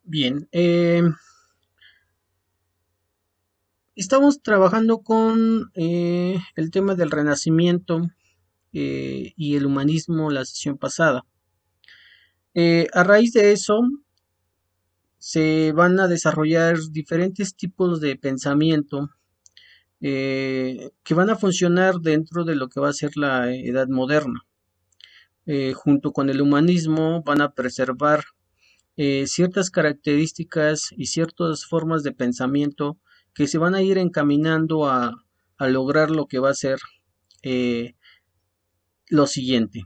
Bien, estamos trabajando con el tema del renacimiento y el humanismo la sesión pasada. A raíz de eso, se van a desarrollar diferentes tipos de pensamiento que van a funcionar dentro de lo que va a ser la edad moderna. Junto con el humanismo van a preservar ciertas características y ciertas formas de pensamiento que se van a ir encaminando a lograr lo que va a ser eh, lo siguiente.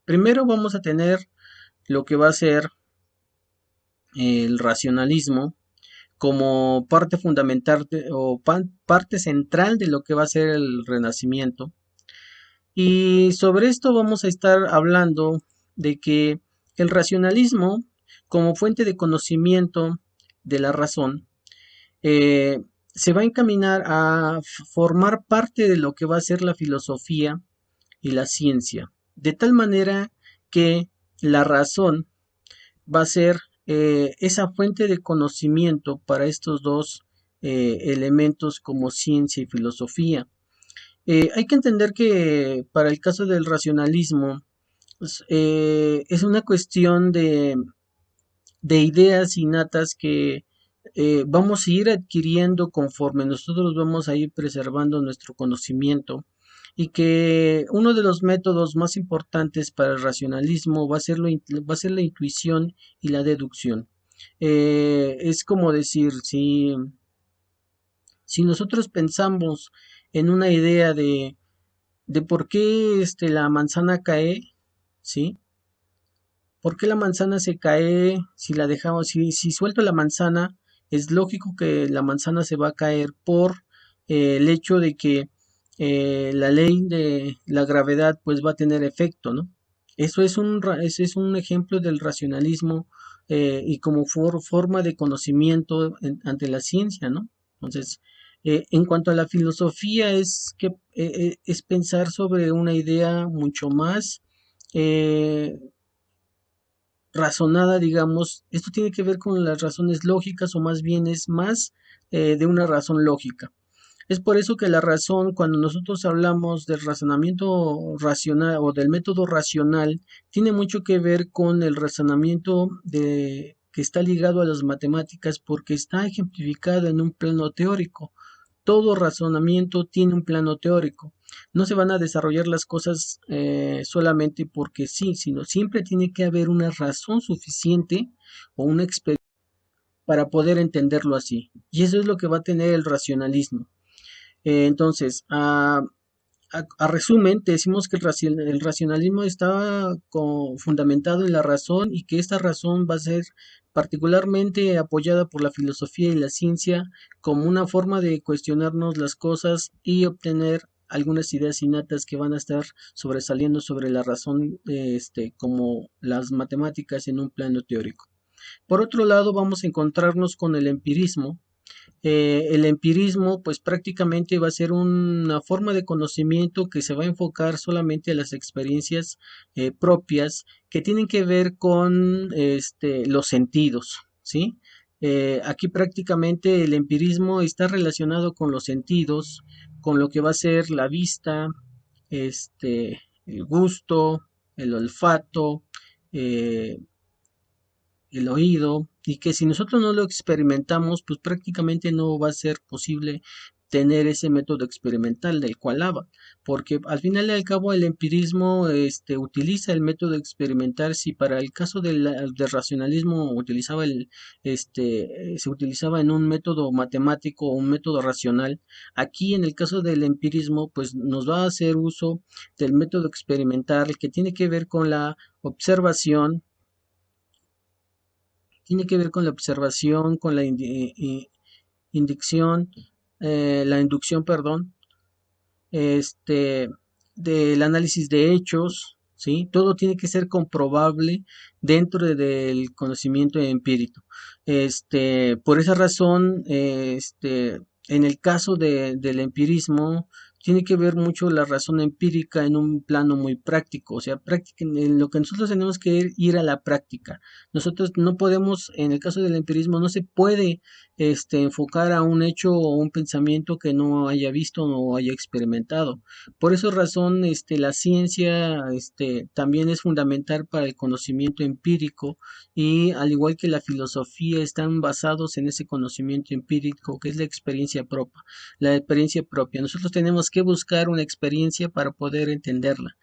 Primero vamos a tener lo que va a ser el racionalismo como parte fundamental parte central de lo que va a ser el renacimiento. Y sobre esto vamos a estar hablando de que el racionalismo como fuente de conocimiento de la razón eh, se va a encaminar a formar parte de lo que va a ser la filosofía y la ciencia, de tal manera que la razón va a ser esa fuente de conocimiento para estos dos elementos como ciencia y filosofía. Hay que entender que para el caso del racionalismo pues, es una cuestión de ideas innatas que vamos a ir adquiriendo conforme nosotros vamos a ir preservando nuestro conocimiento y que uno de los métodos más importantes para el racionalismo va a ser la intuición y la deducción. Es como decir, si nosotros pensamos en una idea de por qué la manzana cae, ¿sí? ¿Por qué la manzana se cae si la dejamos, si suelto la manzana? Es lógico que la manzana se va a caer por el hecho de que la ley de la gravedad pues va a tener efecto, ¿no? Ese es un ejemplo del racionalismo y como forma de conocimiento ante la ciencia, ¿no? Entonces, en cuanto a la filosofía es pensar sobre una idea mucho más eh, razonada, digamos. Esto tiene que ver con las razones lógicas o más bien es más de una razón lógica. Es por eso que la razón, cuando nosotros hablamos del razonamiento racional o del método racional, tiene mucho que ver con el razonamiento que está ligado a las matemáticas porque está ejemplificado en un plano teórico. Todo razonamiento tiene un plano teórico. No se van a desarrollar las cosas solamente porque sí, sino siempre tiene que haber una razón suficiente o una experiencia para poder entenderlo así. Y eso es lo que va a tener el racionalismo. Entonces, a resumen, te decimos que el racionalismo está fundamentado en la razón y que esta razón va a ser particularmente apoyada por la filosofía y la ciencia como una forma de cuestionarnos las cosas y obtener algunas ideas innatas que van a estar sobresaliendo sobre la razón, como las matemáticas en un plano teórico. Por otro lado, vamos a encontrarnos con el empirismo, pues prácticamente va a ser una forma de conocimiento que se va a enfocar solamente a las experiencias propias que tienen que ver con los sentidos, ¿sí? Aquí prácticamente el empirismo está relacionado con los sentidos, con lo que va a ser la vista, el gusto, el olfato, eh, el oído, y que si nosotros no lo experimentamos, pues prácticamente no va a ser posible tener ese método experimental del cual habla, porque al final y al cabo el empirismo utiliza el método experimental. Si para el caso del racionalismo se utilizaba en un método matemático o un método racional, aquí en el caso del empirismo pues nos va a hacer uso del método experimental que tiene que ver con la observación, tiene que ver con la observación, con la indicción, la inducción, perdón, este, del análisis de hechos, ¿sí? Todo tiene que ser comprobable dentro del conocimiento empírico. Por esa razón, en el caso del empirismo, tiene que ver mucho la razón empírica en un plano muy práctico, o sea, en lo que nosotros tenemos que ir a la práctica. Nosotros no podemos, en el caso del empirismo, no se puede enfocar a un hecho o un pensamiento que no haya visto o haya experimentado. Por esa razón, la ciencia, también es fundamental para el conocimiento empírico y al igual que la filosofía están basados en ese conocimiento empírico que es la experiencia propia. Nosotros tenemos que buscar una experiencia para poder entenderla.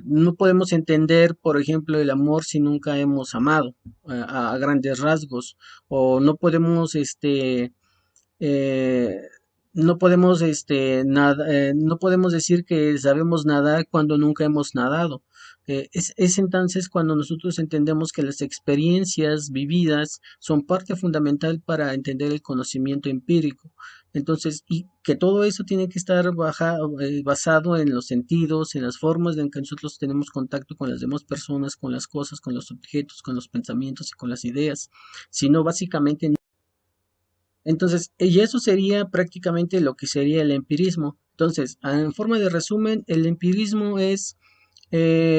No podemos entender, por ejemplo, el amor si nunca hemos amado a grandes rasgos, o no podemos eh, no podemos decir que sabemos nadar cuando nunca hemos nadado. Es entonces cuando nosotros entendemos que las experiencias vividas son parte fundamental para entender el conocimiento empírico. Entonces, y que todo eso tiene que estar basado en los sentidos, en las formas en que nosotros tenemos contacto con las demás personas, con las cosas, con los objetos, con los pensamientos y con las ideas, sino básicamente entonces, y eso sería prácticamente lo que sería el empirismo. Entonces, en forma de resumen, el empirismo es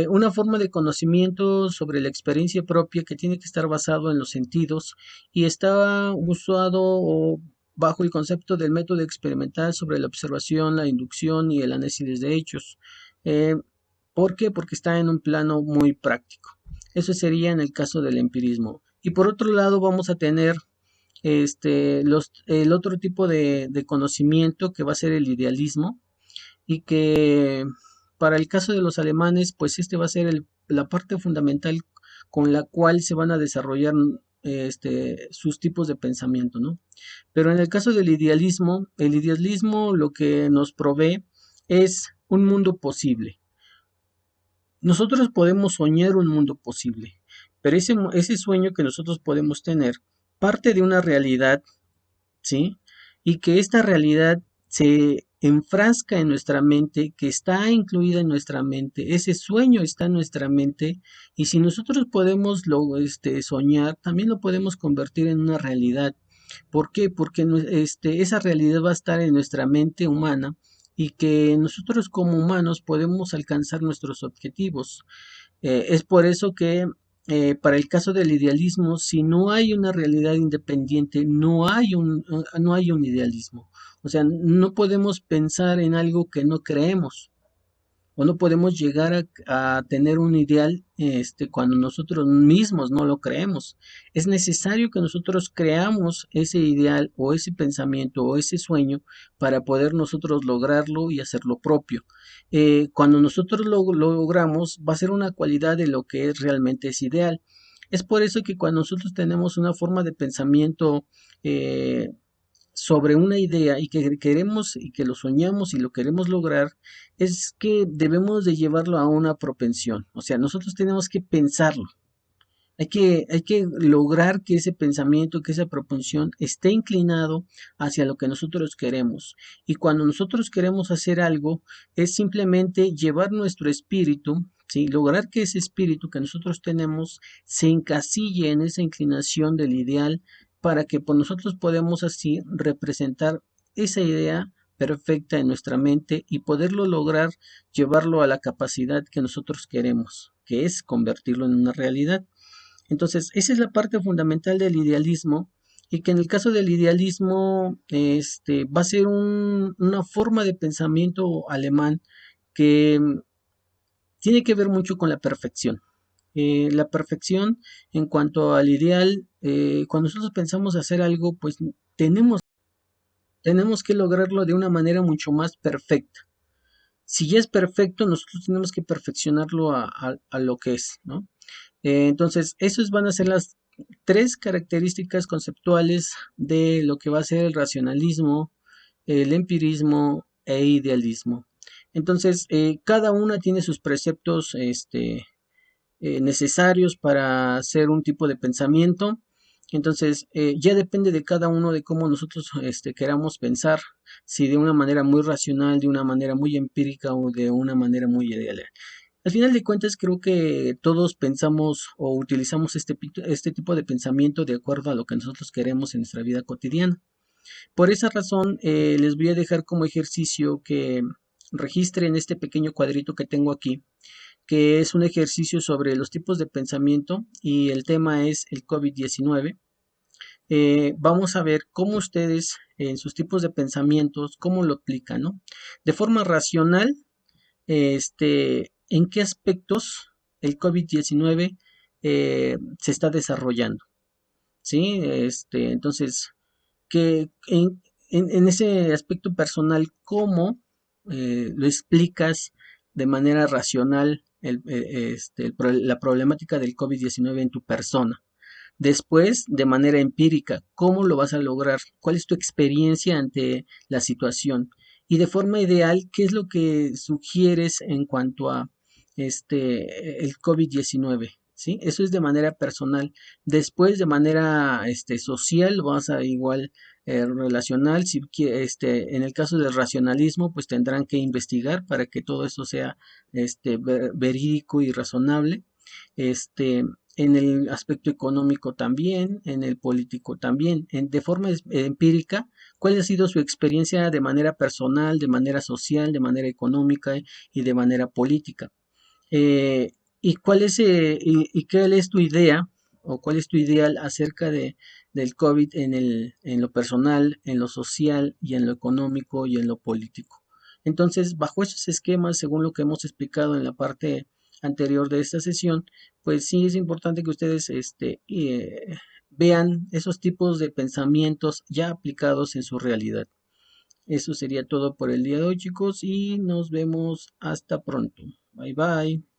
una forma de conocimiento sobre la experiencia propia que tiene que estar basado en los sentidos y está usado bajo el concepto del método experimental sobre la observación, la inducción y el análisis de hechos. Eh, ¿Por qué? Porque está en un plano muy práctico. Eso sería en el caso del empirismo. Y por otro lado, vamos a tener el otro tipo de conocimiento que va a ser el idealismo y que para el caso de los alemanes, pues va a ser la parte fundamental con la cual se van a desarrollar sus tipos de pensamiento, ¿no? Pero en el caso del idealismo, el idealismo lo que nos provee es un mundo posible. Nosotros podemos soñar un mundo posible, pero ese sueño que nosotros podemos tener parte de una realidad, ¿sí? Y que esta realidad se enfrasca en nuestra mente, que está incluida en nuestra mente, ese sueño está en nuestra mente, y si nosotros podemos soñar, también lo podemos convertir en una realidad. ¿Por qué? Porque esa realidad va a estar en nuestra mente humana y que nosotros como humanos podemos alcanzar nuestros objetivos. Es por eso que para el caso del idealismo, si no hay una realidad independiente, no hay un idealismo. O sea, no podemos pensar en algo que no creemos o no podemos llegar a tener un ideal cuando nosotros mismos no lo creemos. Es necesario que nosotros creamos ese ideal o ese pensamiento o ese sueño para poder nosotros lograrlo y hacerlo propio. Cuando nosotros lo logramos, va a ser una cualidad de lo que realmente es ideal. Es por eso que cuando nosotros tenemos una forma de pensamiento eh, sobre una idea y que queremos y que lo soñamos y lo queremos lograr, es que debemos de llevarlo a una propensión. O sea, nosotros tenemos que pensarlo. Hay que lograr que ese pensamiento, que esa propensión esté inclinado hacia lo que nosotros queremos. Y cuando nosotros queremos hacer algo, es simplemente llevar nuestro espíritu, ¿sí? Lograr que ese espíritu que nosotros tenemos se encasille en esa inclinación del ideal para que pues, nosotros podamos así representar esa idea perfecta en nuestra mente y poderlo lograr llevarlo a la capacidad que nosotros queremos, que es convertirlo en una realidad. Entonces, esa es la parte fundamental del idealismo y que en el caso del idealismo va a ser una forma de pensamiento alemán que tiene que ver mucho con la perfección. La perfección en cuanto al ideal, cuando nosotros pensamos hacer algo, pues tenemos, tenemos que lograrlo de una manera mucho más perfecta. Si ya es perfecto, nosotros tenemos que perfeccionarlo a lo que es, ¿no? Entonces, esos van a ser las tres características conceptuales de lo que va a ser el racionalismo, el empirismo e idealismo. Entonces, cada una tiene sus preceptos necesarios para hacer un tipo de pensamiento. Entonces, ya depende de cada uno de cómo nosotros queramos pensar, si de una manera muy racional, de una manera muy empírica o de una manera muy ideal. Al final de cuentas, creo que todos pensamos o utilizamos este tipo de pensamiento de acuerdo a lo que nosotros queremos en nuestra vida cotidiana. Por esa razón, les voy a dejar como ejercicio que registren este pequeño cuadrito que tengo aquí, que es un ejercicio sobre los tipos de pensamiento y el tema es el COVID-19. Vamos a ver cómo ustedes en sus tipos de pensamientos, cómo lo aplican, ¿no? De forma racional, en qué aspectos el COVID-19 se está desarrollando, ¿sí? Entonces, que en ese aspecto personal, ¿cómo lo explicas de manera racional la problemática del COVID-19 en tu persona? Después, de manera empírica, ¿cómo lo vas a lograr? ¿Cuál es tu experiencia ante la situación? Y de forma ideal, ¿qué es lo que sugieres en cuanto a el COVID-19? ¿Sí? Eso es de manera personal. Después, de manera social, vas a igual relacional. Si, en el caso del racionalismo, pues tendrán que investigar para que todo eso sea verídico y razonable. Este, en el aspecto económico también, en el político también, de forma empírica, cuál ha sido su experiencia de manera personal, de manera social, de manera económica y de manera política. Eh, y cuál es tu idea o cuál es tu ideal acerca del COVID en lo personal, en lo social y en lo económico y en lo político? Entonces, bajo esos esquemas, según lo que hemos explicado en la parte anterior de esta sesión, pues sí es importante que ustedes vean esos tipos de pensamientos ya aplicados en su realidad. Eso sería todo por el día de hoy, chicos, y nos vemos hasta pronto. Bye bye.